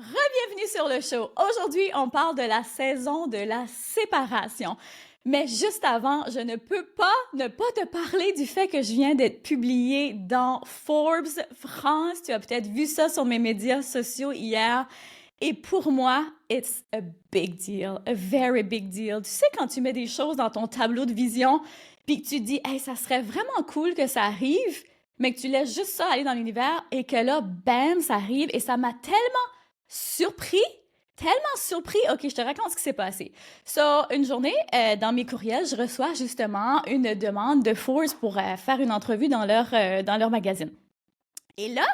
Bienvenue sur le show. Aujourd'hui, on parle de la saison de la séparation. Mais juste avant, je ne peux pas ne pas te parler du fait que je viens d'être publiée dans Forbes France. Tu as peut-être vu ça sur mes médias sociaux hier. Et pour moi, it's a big deal, a very big deal. Tu sais, quand tu mets des choses dans ton tableau de vision, puis que tu te dis, hey, ça serait vraiment cool que ça arrive, mais que tu laisses juste ça aller dans l'univers et que là, bam, ça arrive et ça m'a surpris, tellement surpris. OK, je te raconte ce qui s'est passé. Une journée, dans mes courriels, je reçois justement une demande de Forbes pour faire une entrevue dans leur magazine. Et là,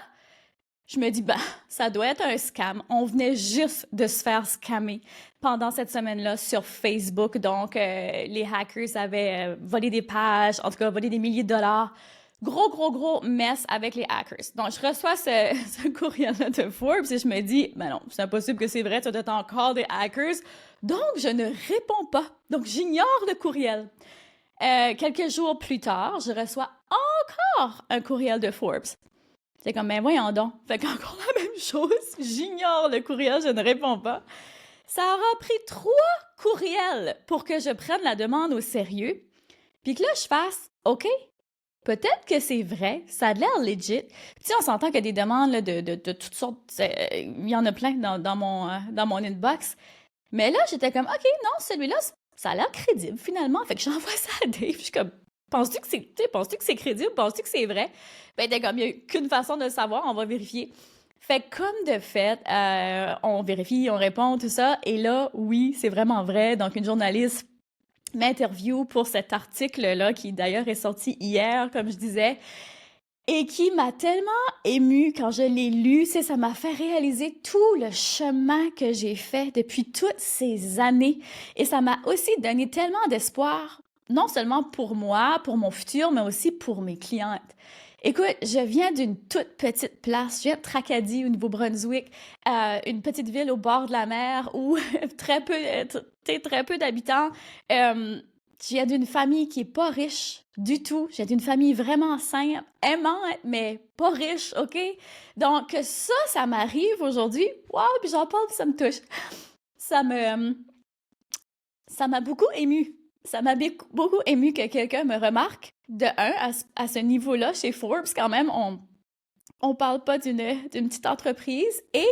je me dis, bah, ça doit être un scam. On venait juste de se faire scammer pendant cette semaine-là sur Facebook. Donc, les hackers avaient volé des pages, en tout cas, volé des milliers de dollars. Gros mess avec les hackers. Donc, je reçois ce courriel-là de Forbes et je me dis, ben non, c'est impossible que c'est vrai, ça doit être encore des hackers. Donc, je ne réponds pas. Donc, j'ignore le courriel. Quelques jours plus tard, je reçois encore un courriel de Forbes. C'est comme, ben voyons donc. Fait qu'encore la même chose, j'ignore le courriel, je ne réponds pas. Ça aura pris 3 courriels pour que je prenne la demande au sérieux. Puis que là, je fasse, OK, peut-être que c'est vrai, ça a l'air legit. Puis on s'entend qu'il y a des demandes là, de toutes sortes, il y en a plein dans mon inbox. Mais là, j'étais comme, OK, non, celui-là, ça a l'air crédible finalement. Fait que j'envoie ça à Dave, je suis comme, penses-tu que c'est crédible? Penses-tu que c'est vrai? Ben, t'es comme, il n'y a qu'une façon de le savoir, on va vérifier. Fait que comme de fait, on vérifie, on répond, tout ça. Et là, oui, c'est vraiment vrai. Donc, une journaliste m'interview pour cet article-là, qui d'ailleurs est sorti hier, comme je disais, et qui m'a tellement émue quand je l'ai lu. Ça m'a fait réaliser tout le chemin que j'ai fait depuis toutes ces années. Et ça m'a aussi donné tellement d'espoir, non seulement pour moi, pour mon futur, mais aussi pour mes clientes. Écoute, je viens d'une toute petite place, je viens de Tracadie, au Nouveau-Brunswick, une petite ville au bord de la mer où très peu d'habitants. Je viens d'une famille qui est pas riche du tout. Je viens d'une famille vraiment simple, aimante, mais pas riche, OK? Donc ça m'arrive aujourd'hui. Wow, puis j'en parle, puis ça me touche. Ça me, ça m'a beaucoup émue. Ça m'a beaucoup ému que quelqu'un me remarque de à ce niveau-là chez Forbes. Quand même, on parle pas d'une petite entreprise et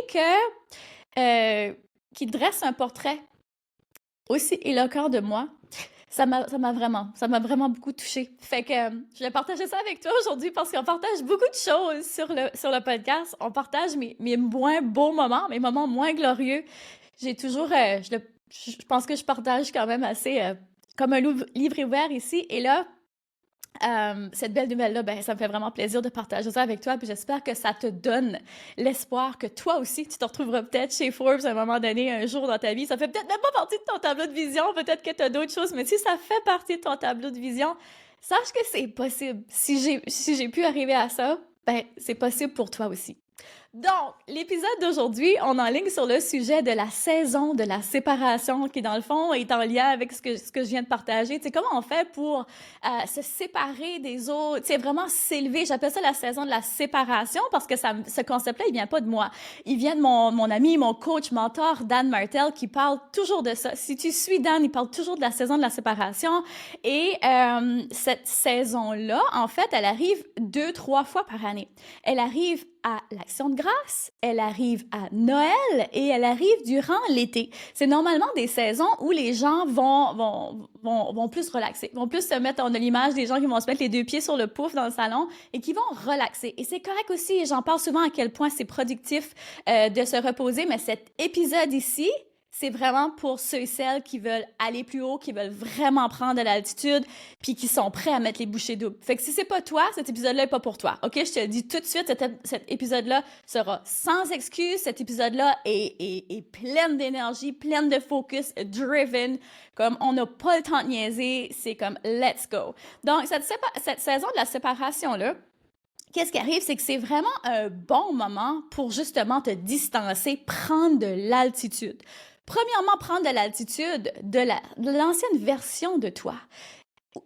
qui dresse un portrait aussi éloquent de moi. Ça m'a vraiment beaucoup touchée. Fait que je vais partager ça avec toi aujourd'hui parce qu'on partage beaucoup de choses sur le podcast. On partage mes moins beaux moments, mes moments moins glorieux. J'ai toujours, je pense que je partage quand même assez comme un livre ouvert ici. Et là, cette belle nouvelle-là, ben, ça me fait vraiment plaisir de partager ça avec toi. Puis j'espère que ça te donne l'espoir que toi aussi, tu te retrouveras peut-être chez Forbes à un moment donné, un jour dans ta vie. Ça fait peut-être même pas partie de ton tableau de vision. Peut-être que tu as d'autres choses. Mais si ça fait partie de ton tableau de vision, sache que c'est possible. Si j'ai pu arriver à ça, ben, c'est possible pour toi aussi. Donc, l'épisode d'aujourd'hui, on enligne sur le sujet de la saison de la séparation, qui dans le fond est en lien avec ce que je viens de partager. Tu sais, comment on fait pour se séparer des autres, tu sais, vraiment s'élever. J'appelle ça la saison de la séparation parce que ce concept-là, il vient pas de moi. Il vient de mon ami, mon coach, mentor, Dan Martel, qui parle toujours de ça. Si tu suis Dan, il parle toujours de la saison de la séparation. Et cette saison-là, en fait, elle arrive 2-3 fois par année. Elle arrive à l'Action de grâce, elle arrive à Noël et elle arrive durant l'été. C'est normalement des saisons où les gens vont plus relaxer, vont plus se mettre, on a l'image des gens qui vont se mettre les 2 pieds sur le pouf dans le salon et qui vont relaxer. Et c'est correct aussi, et j'en parle souvent à quel point c'est productif de se reposer, mais cet épisode ici, c'est vraiment pour ceux et celles qui veulent aller plus haut, qui veulent vraiment prendre de l'altitude, puis qui sont prêts à mettre les bouchées doubles. Fait que si c'est pas toi, cet épisode-là est pas pour toi. OK? Je te le dis tout de suite, cet épisode-là sera sans excuse. Cet épisode-là est plein d'énergie, plein de focus, driven. Comme on n'a pas le temps de niaiser, c'est comme let's go. Donc, cette saison de la séparation-là, qu'est-ce qui arrive, c'est que c'est vraiment un bon moment pour justement te distancer, prendre de l'altitude. Premièrement, prendre de l'altitude de l'ancienne version de toi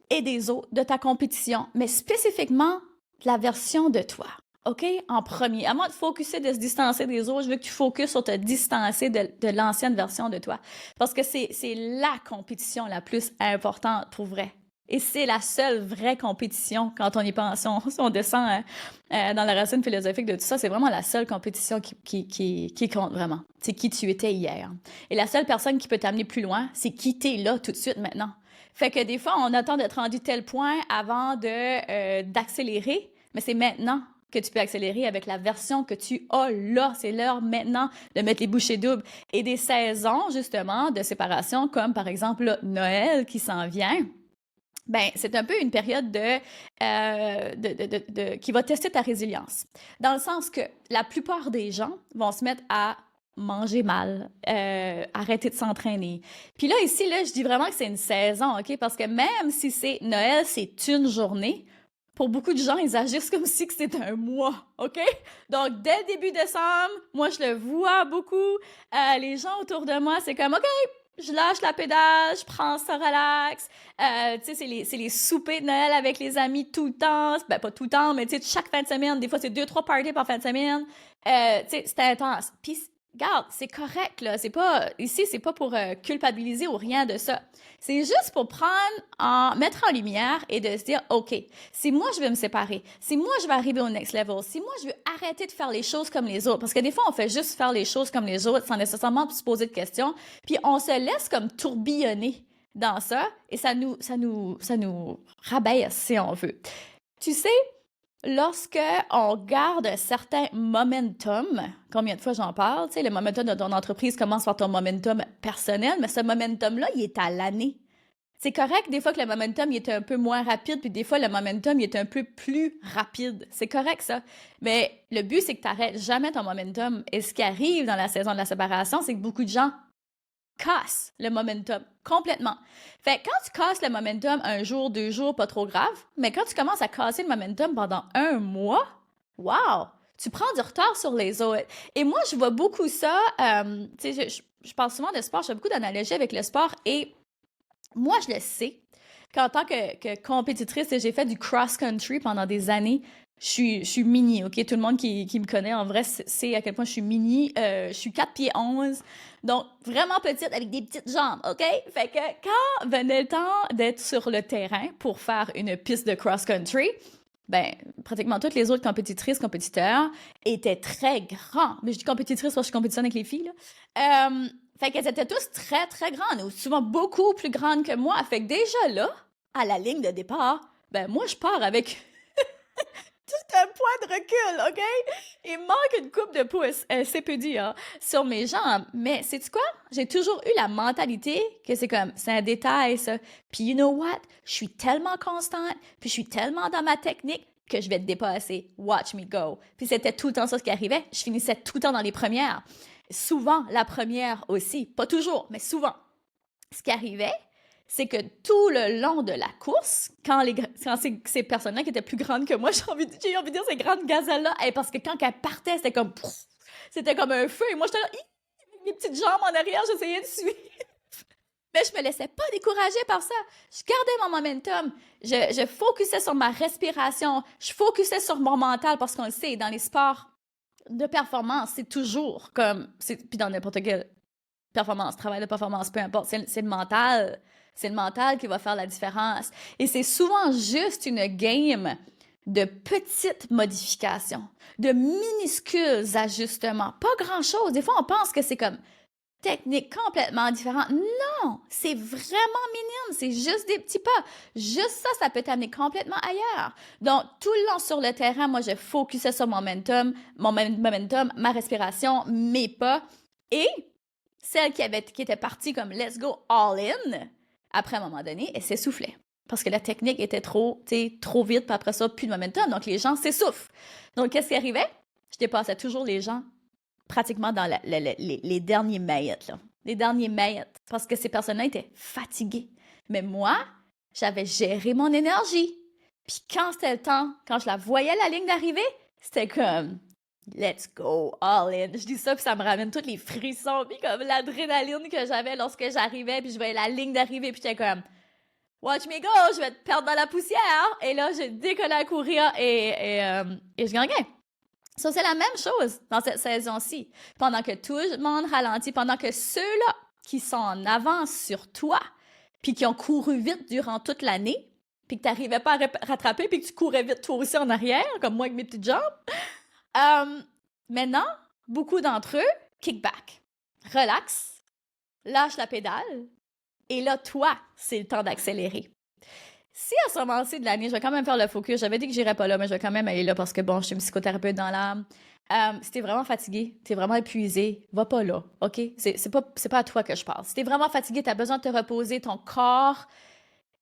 et des autres, de ta compétition, mais spécifiquement de la version de toi. OK? En premier. À moins de focuser, de se distancer des autres, je veux que tu focuses sur te distancer de l'ancienne version de toi. Parce que c'est la compétition la plus importante pour vrai. Et c'est la seule vraie compétition quand on y pense, si on descend dans la racine philosophique de tout ça, c'est vraiment la seule compétition qui compte vraiment. C'est qui tu étais hier. Et la seule personne qui peut t'amener plus loin, c'est qui t'es là tout de suite maintenant. Fait que des fois, on attend d'être rendu tel point avant d'accélérer, mais c'est maintenant que tu peux accélérer avec la version que tu as là. C'est l'heure maintenant de mettre les bouchées doubles. Et des saisons, justement, de séparation, comme par exemple là, Noël qui s'en vient, ben, c'est un peu une période qui va tester ta résilience. Dans le sens que la plupart des gens vont se mettre à manger mal, arrêter de s'entraîner. Puis là, ici, là, je dis vraiment que c'est une saison, OK? Parce que même si c'est Noël, c'est une journée, pour beaucoup de gens, ils agissent comme si c'était un mois, OK? Donc, dès le début décembre, moi, je le vois beaucoup. Les gens autour de moi, c'est comme, OK, je lâche la pédale, je prends ça relax. Tu sais, c'est les soupers de Noël avec les amis tout le temps. Ben, pas tout le temps, mais tu sais, chaque fin de semaine. Des fois, c'est 2, 3 parties par fin de semaine. Tu sais, c'est intense. Puis, regarde, c'est correct, là. Ici, c'est pas pour culpabiliser ou rien de ça. C'est juste pour mettre en lumière et de se dire, OK, si moi je veux me séparer, si moi je veux arriver au next level, si moi je veux arrêter de faire les choses comme les autres, parce que des fois on fait juste faire les choses comme les autres sans nécessairement se poser de questions, puis on se laisse comme tourbillonner dans ça et ça nous rabaisse si on veut. Tu sais, lorsque on garde un certain momentum, combien de fois j'en parle, tu sais, le momentum de ton entreprise commence par ton momentum personnel, mais ce momentum-là, il est à l'année. C'est correct des fois que le momentum il est un peu moins rapide, puis des fois le momentum il est un peu plus rapide. C'est correct ça. Mais le but, c'est que tu n'arrêtes jamais ton momentum. Et ce qui arrive dans la saison de la séparation, c'est que beaucoup de gens casse le momentum complètement. Fait que quand tu casses le momentum un jour, 2 jours, pas trop grave, mais quand tu commences à casser le momentum pendant un mois, wow! Tu prends du retard sur les autres. Et moi, je vois beaucoup ça, tu sais, je parle souvent de sport, je fais beaucoup d'analogies avec le sport et moi, je le sais qu'en tant que compétitrice, j'ai fait du cross-country pendant des années. Je suis mini, OK? Tout le monde qui me connaît, en vrai, sait à quel point je suis mini. Je suis 4 pieds 11, donc vraiment petite avec des petites jambes, OK? Fait que quand venait le temps d'être sur le terrain pour faire une piste de cross-country, ben, pratiquement toutes les autres compétitrices, compétiteurs étaient très grands. Mais je dis compétitrices parce que je compétitionne avec les filles, là. Fait qu'elles étaient tous très, très grandes, ou souvent beaucoup plus grandes que moi. Fait que déjà là, à la ligne de départ, ben moi, je pars avec tout un point de recul, OK? Il manque une coupe de pouce, c'est peu dit, hein, sur mes jambes. Mais sais-tu quoi? J'ai toujours eu la mentalité que c'est comme, c'est un détail, ça. Puis you know what? Je suis tellement constante, puis je suis tellement dans ma technique que je vais te dépasser. Watch me go. Puis c'était tout le temps ça ce qui arrivait. Je finissais tout le temps dans les premières. Souvent, la première aussi. Pas toujours, mais souvent. Ce qui arrivait, c'est que tout le long de la course, quand ces personnes-là qui étaient plus grandes que moi, j'ai envie de dire ces grandes gazelles-là, parce que quand elles partaient, c'était comme un feu. Et moi, j'étais là, avec mes petites jambes en arrière, j'essayais de suivre. Mais je me laissais pas décourager par ça. Je gardais mon momentum. Je focusais sur ma respiration. Je focusais sur mon mental parce qu'on le sait, dans les sports de performance, c'est toujours comme... Puis dans n'importe quelle performance, travail de performance, peu importe, c'est le mental. C'est le mental qui va faire la différence. Et c'est souvent juste une game de petites modifications, de minuscules ajustements. Pas grand-chose. Des fois, on pense que c'est comme technique complètement différente. Non, c'est vraiment minime. C'est juste des petits pas. Juste ça, ça peut t'amener complètement ailleurs. Donc, tout le long sur le terrain, moi, je focusais sur mon momentum, ma respiration, mes pas. Et celle qui était partie comme let's go all in, après un moment donné, elle s'essoufflait. Parce que la technique était trop vite, puis après ça, plus de momentum. Donc, les gens s'essoufflent. Donc, qu'est-ce qui arrivait? Je dépassais toujours les gens pratiquement dans les derniers mètres, là. Les derniers mètres. Parce que ces personnes-là étaient fatiguées. Mais moi, j'avais géré mon énergie. Puis quand c'était le temps, quand je la voyais la ligne d'arrivée, c'était comme let's go all in. Je dis ça, puis ça me ramène tous les frissons, puis comme l'adrénaline que j'avais lorsque j'arrivais, puis je voyais la ligne d'arrivée, puis j'étais comme watch me go, je vais te perdre dans la poussière. Et là, j'ai décollé à courir et je gagnais. Ça, c'est la même chose dans cette saison-ci. Pendant que tout le monde ralentit, pendant que ceux-là qui sont en avance sur toi, puis qui ont couru vite durant toute l'année, puis que tu n'arrivais pas à rattraper, puis que tu courais vite toi aussi en arrière, comme moi avec mes petites jambes, maintenant, beaucoup d'entre eux, kick back, relax, lâche la pédale, et là, toi, c'est le temps d'accélérer. Si à ce moment-ci de l'année, je vais quand même faire le focus, j'avais dit que j'irais pas là, mais je vais quand même aller là parce que bon, je suis une psychothérapeute dans l'âme. Si t'es vraiment fatigué, t'es vraiment épuisé, va pas là, OK? C'est pas à toi que je parle. Si t'es vraiment fatigué, t'as besoin de te reposer, ton corps,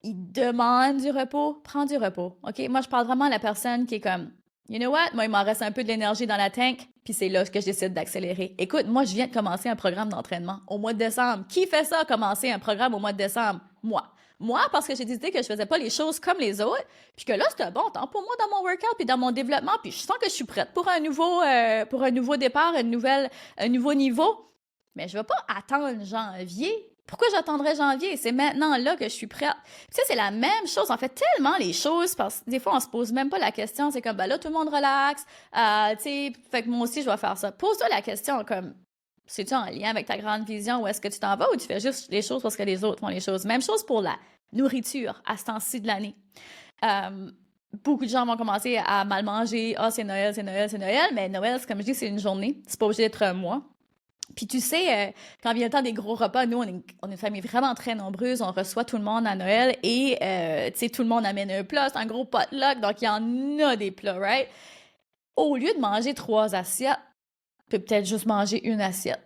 il demande du repos, prends du repos, OK? Moi, je parle vraiment à la personne qui est comme, you know what? Moi, il m'en reste un peu de l'énergie dans la tank, puis c'est là que je décide d'accélérer. Écoute, moi, je viens de commencer un programme d'entraînement au mois de décembre. Qui fait ça, commencer un programme au mois de décembre? Moi. Moi, parce que j'ai décidé que je faisais pas les choses comme les autres, puis que là, c'était un bon temps pour moi dans mon workout puis dans mon développement, puis je sens que je suis prête pour un nouveau départ, un nouveau niveau. Mais je vais pas attendre janvier. Pourquoi j'attendrais janvier? C'est maintenant là que je suis prête. Puis ça, c'est la même chose. On fait tellement les choses parce que des fois, on se pose même pas la question. C'est comme, ben là, tout le monde relaxe. Tu sais, fait que moi aussi, je vais faire ça. Pose-toi la question comme, c'est-tu en lien avec ta grande vision ou est-ce que tu t'en vas ou tu fais juste les choses parce que les autres font les choses? Même chose pour la nourriture à ce temps-ci de l'année. Beaucoup de gens vont commencer à mal manger. Ah, c'est Noël, c'est Noël, c'est Noël. Mais Noël, comme je dis, c'est une journée. C'est pas obligé d'être un mois. Puis tu sais, quand vient le temps des gros repas, nous, on est une famille vraiment très nombreuse. On reçoit tout le monde à Noël et, tu sais, tout le monde amène un plat. C'est un gros potluck, donc il y en a des plats, right? Au lieu de manger 3 assiettes, peut-être juste manger une assiette.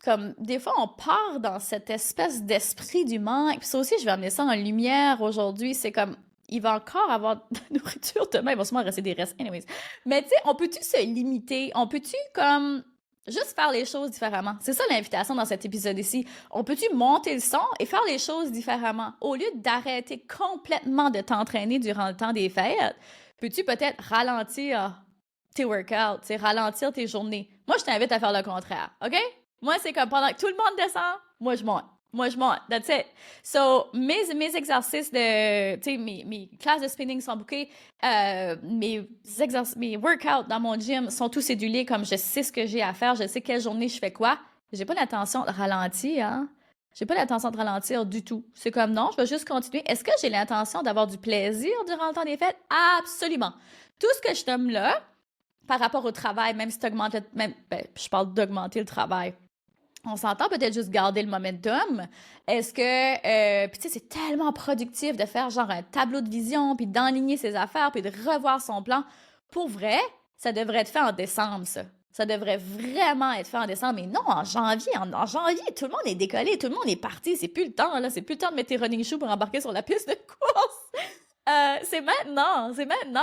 Comme, des fois, on part dans cette espèce d'esprit du manque. Puis ça aussi, je vais amener ça en lumière aujourd'hui. C'est comme, il va encore avoir de la nourriture demain. Il va sûrement rester des restes. Anyways. Mais tu sais, on peut-tu se limiter? On peut-tu, comme, juste faire les choses différemment? C'est ça l'invitation dans cet épisode ici. On peut-tu monter le son et faire les choses différemment? Au lieu d'arrêter complètement de t'entraîner durant le temps des fêtes, peux-tu peut-être ralentir tes workouts, ralentir tes journées? Moi, je t'invite à faire le contraire, OK? Moi, c'est comme pendant que tout le monde descend, moi, je monte. Moi, je monte. That's it. So, mes exercices de, tu sais, mes classes de spinning sont bookées. Mes workouts dans mon gym sont tous cédulés comme je sais ce que j'ai à faire, je sais quelle journée je fais quoi. J'ai pas l'intention de ralentir, hein? J'ai pas l'intention de ralentir du tout. C'est comme non, je vais juste continuer. Est-ce que j'ai l'intention d'avoir du plaisir durant le temps des fêtes? Absolument. Tout ce que je t'aime là, par rapport au travail, même si tu augmentes, je parle d'augmenter le travail. On s'entend peut-être juste garder le momentum. Est-ce que, puis tu sais, c'est tellement productif de faire genre un tableau de vision, puis d'enligner ses affaires, puis de revoir son plan. Pour vrai, ça devrait être fait en décembre, ça. Ça devrait vraiment être fait en décembre, mais non, en janvier. En janvier, tout le monde est décollé, tout le monde est parti. C'est plus le temps, là. C'est plus le temps de mettre tes running shoes pour embarquer sur la piste de course. C'est maintenant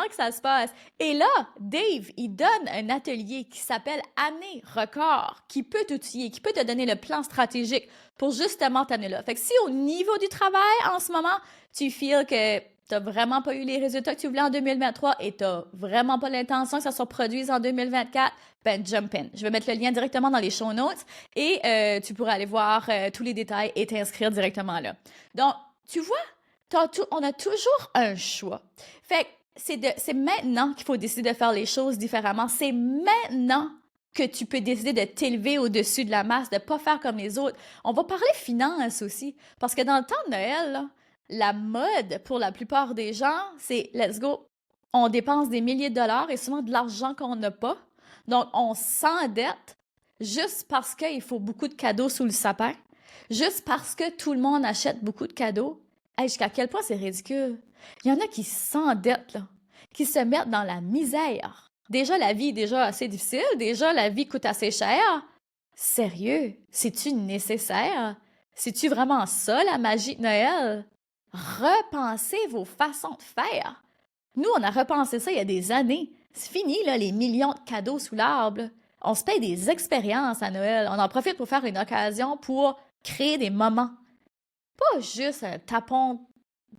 que ça se passe. Et là, Dave, il donne un atelier qui s'appelle Année Record, qui peut t'outiller, qui peut te donner le plan stratégique pour justement t'amener là. Fait que si au niveau du travail, en ce moment, tu feels que t'as vraiment pas eu les résultats que tu voulais en 2023 et t'as vraiment pas l'intention que ça se reproduise en 2024, ben jump in. Je vais mettre le lien directement dans les show notes et tu pourras aller voir tous les détails et t'inscrire directement là. Donc, tu vois, on a toujours un choix. Fait que c'est maintenant qu'il faut décider de faire les choses différemment. C'est maintenant que tu peux décider de t'élever au-dessus de la masse, de ne pas faire comme les autres. On va parler finance aussi. Parce que dans le temps de Noël, là, la mode pour la plupart des gens, c'est let's go. On dépense des milliers de dollars et souvent de l'argent qu'on n'a pas. Donc, on s'endette juste parce qu'il faut beaucoup de cadeaux sous le sapin. Juste parce que tout le monde achète beaucoup de cadeaux. Hey, jusqu'à quel point c'est ridicule. Il y en a qui s'endettent, là, qui se mettent dans la misère. Déjà, la vie est déjà assez difficile. Déjà, la vie coûte assez cher. Sérieux, c'est-tu nécessaire? C'est-tu vraiment ça, la magie de Noël? Repensez vos façons de faire. Nous, on a repensé ça il y a des années. C'est fini, là, les millions de cadeaux sous l'arbre. On se paye des expériences à Noël. On en profite pour faire une occasion pour créer des moments. Pas juste un tapon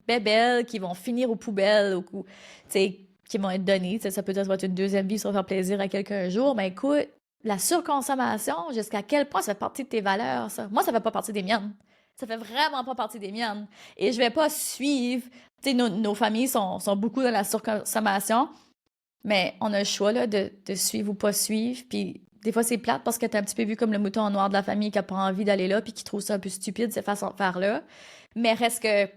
bébelle qui vont finir aux poubelles ou qui vont être donnés. Ça peut être une deuxième vie, ça va faire plaisir à quelqu'un un jour. Mais écoute, la surconsommation, jusqu'à quel point ça fait partie de tes valeurs, ça? Moi, ça fait pas partie des miennes. Ça fait vraiment pas partie des miennes. Et je vais pas suivre. Tu sais, nos familles sont beaucoup dans la surconsommation. Mais on a le choix là, de suivre ou pas suivre. Puis des fois, c'est plate parce que t'es un petit peu vu comme le mouton noir de la famille qui a pas envie d'aller là puis qui trouve ça un peu stupide, cette façon de faire-là. Mais reste que,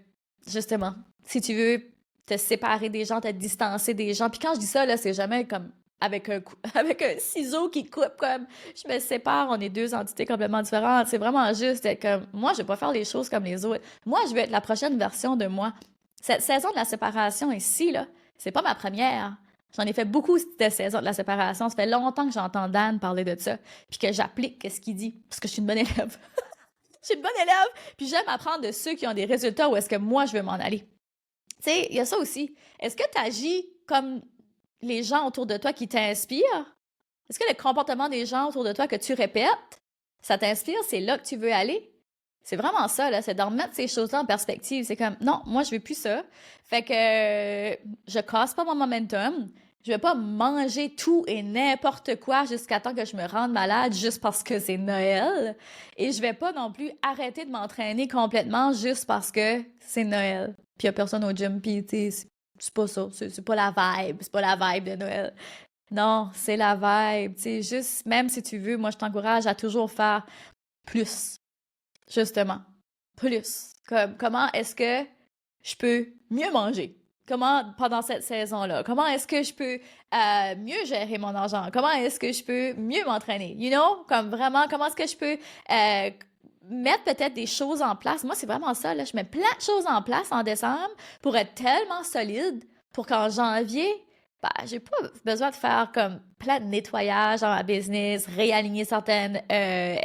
justement, si tu veux te séparer des gens, te distancer des gens. Puis quand je dis ça, là, c'est jamais comme avec avec un ciseau qui coupe comme je me sépare, on est deux entités complètement différentes. C'est vraiment juste être comme moi, je vais pas faire les choses comme les autres. Moi, je veux être la prochaine version de moi. Cette saison de la séparation ici, là, c'est pas ma première. J'en ai fait beaucoup de saisons de la séparation. Ça fait longtemps que j'entends Dan parler de ça, puis que j'applique ce qu'il dit, parce que je suis une bonne élève. Je suis une bonne élève, puis j'aime apprendre de ceux qui ont des résultats où est-ce que moi, je veux m'en aller. Tu sais, il y a ça aussi. Est-ce que tu agis comme les gens autour de toi qui t'inspirent? Est-ce que le comportement des gens autour de toi que tu répètes, ça t'inspire? C'est là que tu veux aller? C'est vraiment ça, là, c'est de remettre ces choses-là en perspective. C'est comme, non, moi, je veux plus ça. Fait que je casse pas mon momentum. Je vais pas manger tout et n'importe quoi jusqu'à temps que je me rende malade juste parce que c'est Noël. Et je vais pas non plus arrêter de m'entraîner complètement juste parce que c'est Noël. Puis y a personne au gym, puis tu sais, c'est pas ça. C'est pas la vibe. C'est pas la vibe de Noël. Non, c'est la vibe. Tu sais, juste, même si tu veux, moi, je t'encourage à toujours faire plus. Justement, plus. Comment est-ce que je peux mieux manger? Comment, pendant cette saison-là? Comment est-ce que je peux mieux gérer mon argent? Comment est-ce que je peux mieux m'entraîner? You know? Comme vraiment, comment est-ce que je peux mettre peut-être des choses en place? Moi, c'est vraiment ça, là. Je mets plein de choses en place en décembre pour être tellement solide pour qu'en janvier, bah, j'ai pas besoin de faire comme plein de nettoyage dans ma business, réaligner certaines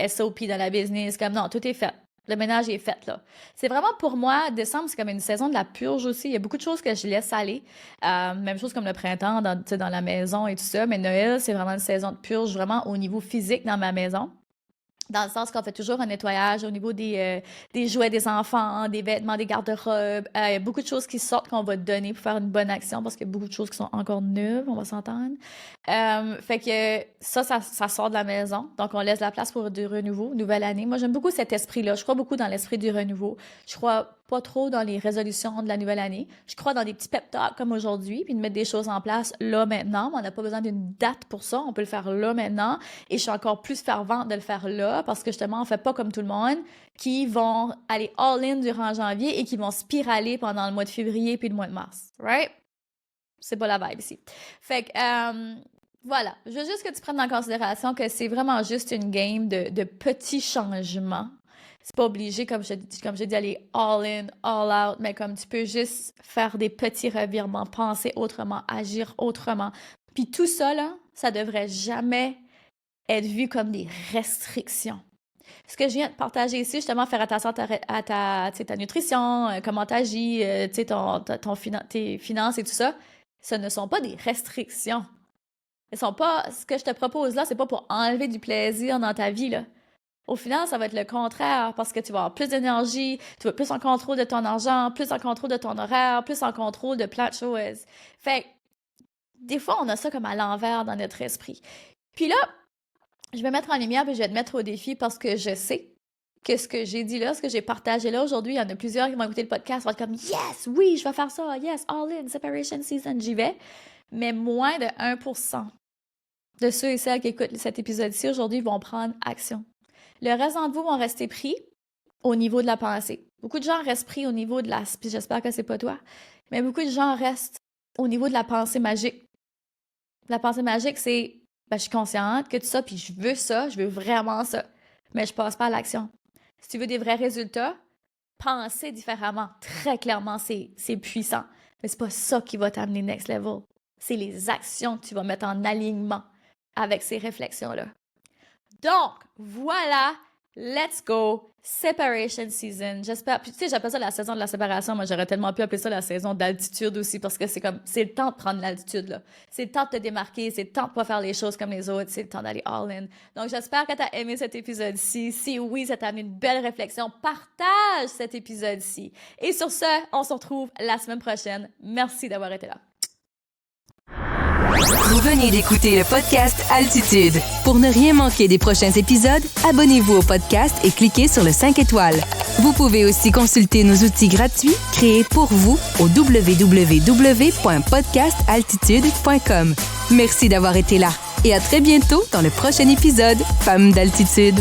SOP dans la business, comme non, tout est fait. Le ménage est fait, là. C'est vraiment pour moi, décembre, c'est comme une saison de la purge aussi. Il y a beaucoup de choses que je laisse aller. Même chose comme le printemps dans la maison et tout ça. Mais Noël, c'est vraiment une saison de purge, vraiment au niveau physique dans ma maison. Dans le sens qu'on fait toujours un nettoyage au niveau des jouets des enfants, des vêtements, des garde-robes. Il y a beaucoup de choses qui sortent qu'on va donner pour faire une bonne action parce qu'il y a beaucoup de choses qui sont encore neuves, on va s'entendre. Fait que ça sort de la maison. Donc, on laisse la place pour du renouveau, nouvelle année. Moi, j'aime beaucoup cet esprit-là. Je crois beaucoup dans l'esprit du renouveau. Je crois pas trop dans les résolutions de la nouvelle année. Je crois dans des petits pep talks comme aujourd'hui, puis de mettre des choses en place là, maintenant. Mais on n'a pas besoin d'une date pour ça. On peut le faire là, maintenant. Et je suis encore plus fervente de le faire là parce que justement, on fait pas comme tout le monde qui vont aller all-in durant janvier et qui vont spiraler pendant le mois de février puis le mois de mars. Right? C'est pas la vibe ici. Fait que, voilà. Je veux juste que tu prennes en considération que c'est vraiment juste une game de petits changements. C'est pas obligé, comme je dis, d'aller all in, all out, mais comme tu peux juste faire des petits revirements, penser autrement, agir autrement. Puis tout ça, là, ça devrait jamais être vu comme des restrictions. Ce que je viens de partager ici, justement, faire attention à ta nutrition, comment tu agis, tes finances et tout ça, ce ne sont pas des restrictions. Ce que je te propose là, c'est pas pour enlever du plaisir dans ta vie, là. Au final, ça va être le contraire parce que tu vas avoir plus d'énergie, tu vas être plus en contrôle de ton argent, plus en contrôle de ton horaire, plus en contrôle de plein de choses. Fait que, des fois, on a ça comme à l'envers dans notre esprit. Puis là, je vais mettre en lumière et je vais te mettre au défi parce que je sais que ce que j'ai dit là, ce que j'ai partagé là aujourd'hui, il y en a plusieurs qui vont écouter le podcast, vont être comme « Yes, oui, je vais faire ça, yes, all in, separation season, j'y vais ». Mais moins de 1% de ceux et celles qui écoutent cet épisode-ci aujourd'hui vont prendre action. Le reste d'entre vous vont rester pris au niveau de la pensée. Beaucoup de gens restent pris au niveau de la... Puis j'espère que c'est pas toi. Mais beaucoup de gens restent au niveau de la pensée magique. La pensée magique, c'est... Ben, je suis consciente que tout ça, puis je veux vraiment ça. Mais je passe pas à l'action. Si tu veux des vrais résultats, penser différemment. Très clairement, c'est puissant. Mais c'est pas ça qui va t'amener next level. C'est les actions que tu vas mettre en alignement avec ces réflexions-là. Donc, voilà, let's go, separation season. J'espère, puis tu sais, j'appelle ça la saison de la séparation. Moi, j'aurais tellement pu appeler ça la saison d'altitude aussi parce que c'est le temps de prendre l'altitude, là. C'est le temps de te démarquer, c'est le temps de pas faire les choses comme les autres, c'est le temps d'aller all in. Donc, j'espère que tu as aimé cet épisode-ci. Si oui, ça t'a amené une belle réflexion, partage cet épisode-ci. Et sur ce, on se retrouve la semaine prochaine. Merci d'avoir été là. Vous venez d'écouter le podcast Altitude. Pour ne rien manquer des prochains épisodes, abonnez-vous au podcast et cliquez sur le 5 étoiles. Vous pouvez aussi consulter nos outils gratuits créés pour vous au www.podcastaltitude.com. Merci d'avoir été là et à très bientôt dans le prochain épisode Femmes d'Altitude.